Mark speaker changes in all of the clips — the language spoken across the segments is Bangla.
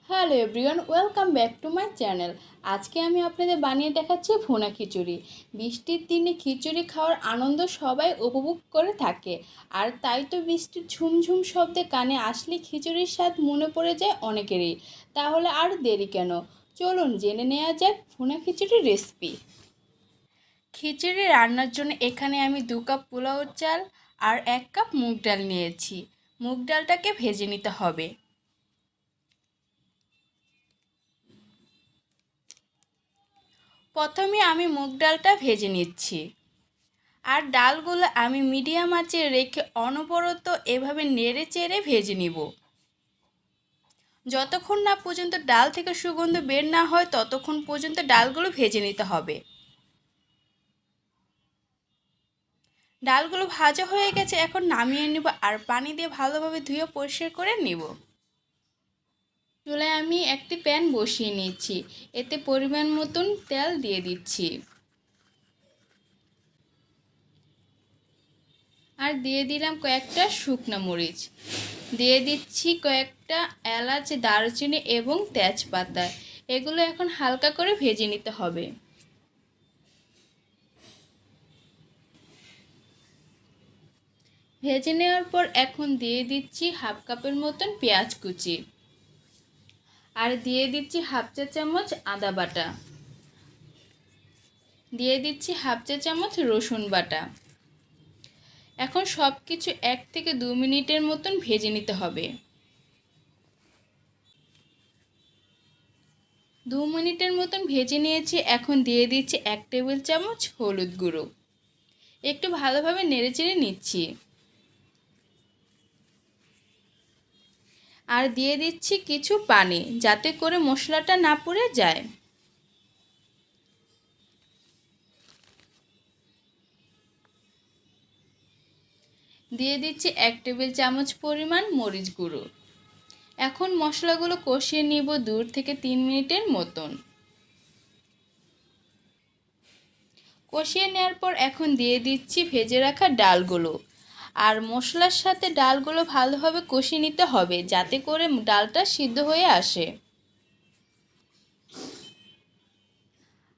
Speaker 1: Hello everyone, welcome back to my channel. আজকে আমি আপনাদের বানিয়ে দেখাচ্ছি ভুনা খিচুড়ি। বৃষ্টির দিনে খিচুড়ি খাওয়ার আনন্দ সবাই উপভোগ করে থাকে, আর তাই তো বৃষ্টির ঝুমঝুম শব্দে কানে আসলে খিচুড়ির স্বাদ মনে পড়ে যায় অনেকেরই। তাহলে আর দেরি কেন, চলুন জেনে নেওয়া যাক ভুনা খিচুড়ির রেসিপি। খিচুড়ি রান্নার জন্য এখানে আমি 2 কাপ পোলাও চাল আর 1 কাপ মুগ ডাল নিয়েছি। মুগ ডালটাকে ভেজে নিতে হবে। প্রথমে আমি মুগ ডালটা ভেজে নিচ্ছি, আর ডালগুলো আমি মিডিয়াম আঁচে রেখে অনবরত এভাবে নেড়ে চেড়ে ভেজে নিব। যতক্ষণ না পর্যন্ত ডাল থেকে সুগন্ধ বের না হয় ততক্ষণ পর্যন্ত ডালগুলো ভেজে নিতে হবে। ডালগুলো ভাজা হয়ে গেছে, এখন নামিয়ে নেব আর পানি দিয়ে ভালোভাবে ধুয়ে পরিষ্কার করে নেব। চুলায় আমি একটি প্যান বসিয়ে নিচ্ছি, এতে পরিমাণ মতন তেল দিয়ে দিচ্ছি, আর দিয়ে দিলাম কয়েকটা শুকনো মরিচ, দিয়ে দিচ্ছি কয়েকটা এলাচ, দারুচিনি এবং তেজপাতা। এগুলো এখন হালকা করে ভেজে নিতে হবে। ভেজে নেওয়ার পর এখন দিয়ে দিচ্ছি হাফ কাপের মতন পেঁয়াজ কুচি, আর দিয়ে দিচ্ছি হাফ চা চামচ আদা বাটা, দিয়ে দিচ্ছি হাফ চা চামচ রসুন বাটা। এখন সব কিছু 1 থেকে 2 মিনিটের মতন ভেজে নিতে হবে। 2 মিনিটের মতন ভেজে নিয়েছি, এখন দিয়ে দিচ্ছি 1 টেবিল চামচ হলুদ গুঁড়ো। একটু ভালোভাবে নেড়েচেড়ে নিচ্ছি, আর দিয়ে দিচ্ছি কিছু পানি, যাতে করে মশলাটা না পুড়ে যায়। দিয়ে দিচ্ছি 1 টেবিল চামচ পরিমাণ মরিচ গুঁড়ো। এখন মশলাগুলো কষিয়ে নিব 2 থেকে 3 মিনিটের মতন। কষিয়ে নেওয়ার পর এখন দিয়ে দিচ্ছি ভেজে রাখা ডালগুলো, আর মশলার সাথে ডালগুলো ভালোভাবে কষিয়ে নিতে হবে, যাতে করে ডালটা সিদ্ধ হয়ে আসে।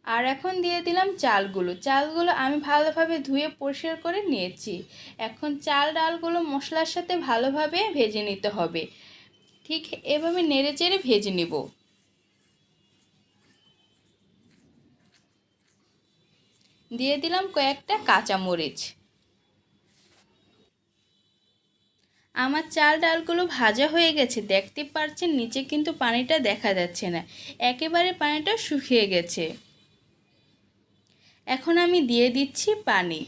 Speaker 1: আর এখন দিয়ে দিলাম চালগুলো আমি ভালোভাবে ধুয়ে পরিষ্কার করে নিয়েছি। এখন চাল ডালগুলো মশলার সাথে ভালোভাবে ভেজে নিতে হবে, ঠিক এভাবে নেড়েচেড়ে ভেজে নেব। দিয়ে দিলাম কয়েকটা কাঁচামরিচ। আমার চাল ডালগুলো ভাজা হয়ে গেছে, দেখতে পাচ্ছেন নিচে কিন্তু পানিটা দেখা যাচ্ছে না, একেবারে পানিটা শুকিয়ে গেছে। এখন আমি দিয়ে দিচ্ছি পানি।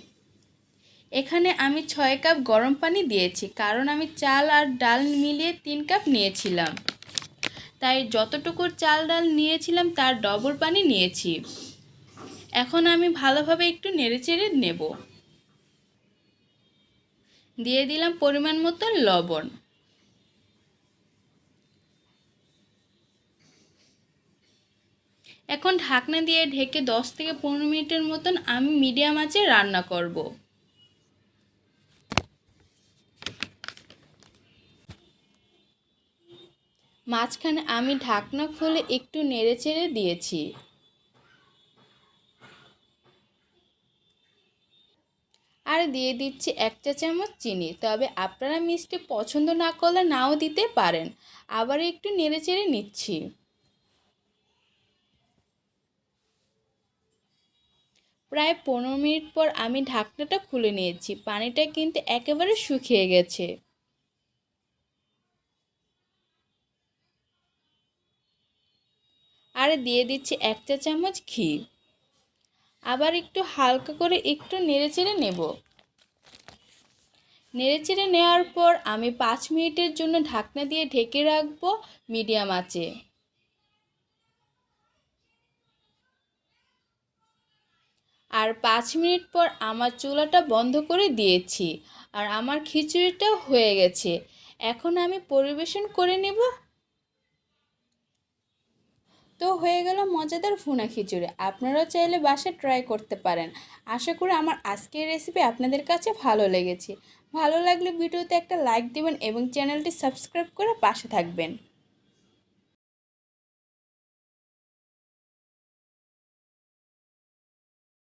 Speaker 1: এখানে আমি 6 কাপ গরম পানি দিয়েছি, কারণ আমি চাল আর ডাল মিলিয়ে 3 কাপ নিয়েছিলাম, তাই যতটুকু চাল ডাল নিয়েছিলাম তার ডবল পানি নিয়েছি। এখন আমি ভালোভাবে একটু নেড়েচেড়ে নেব। দিয়ে দিলাম পরিমাণ মতো লবণ। এখন ঢাকনা দিয়ে ঢেকে 10 থেকে 15 মিনিটের মতন আমি মিডিয়াম আঁচে রান্না করব। মাঝখানে আমি ঢাকনা খুলে একটু নেড়েচেড়ে দিয়েছি, আর দিয়ে দিচ্ছি 1 চা চামচ চিনি। তবে আপনারা মিষ্টি পছন্দ না করলে নাও দিতে পারেন। আবার একটু নেড়েচেড়ে নিচ্ছি। প্রায় 15 মিনিট পর আমি ঢাকনাটা খুলে নিয়েছি, পানিটা কিন্তু একেবারে শুকিয়ে গেছে। আর দিয়ে দিচ্ছি 1 চা চামচ ঘি। আবার একটু হালকা করে একটু নেড়েচেড়ে নেব। নেড়েচেড়ে নেওয়ার পর আমি 5 মিনিটের জন্য ঢাকনা দিয়ে ঢেকে রাখবো মিডিয়াম আঁচে। আর 5 মিনিট পর আমার চুলাটা বন্ধ করে দিয়েছি, আর আমার খিচুড়িটাও হয়ে গেছে। এখন আমি পরিবেশন করে নেব। তো হয়ে গেল মজাদার ভুনা খিচুড়ি। আপনারাও চাইলে বাসায় ট্রাই করতে পারেন। আশা করি আমার আজকের রেসিপি আপনাদের কাছে ভালো লেগেছে। ভালো লাগলে ভিডিওতে একটা লাইক দিবেন এবং চ্যানেলটি সাবস্ক্রাইব করে পাশে থাকবেন।